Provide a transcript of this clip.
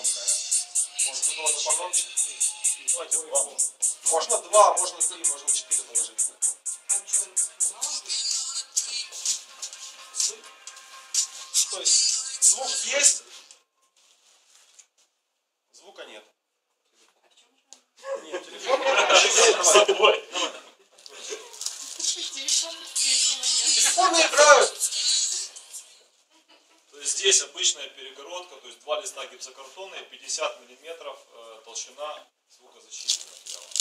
тонкая. Может, кто-то погромче? Давайте два. Можно 2, можно 3, можно 4 положить. А что, не сказала? То есть звук есть, звука нет. А в чем же? Нет, телефон С собой. Телефоны играют. То есть здесь обычная перегородка, то есть 2 листа гипсокартона и 50 мм толщина звукозащитного материала.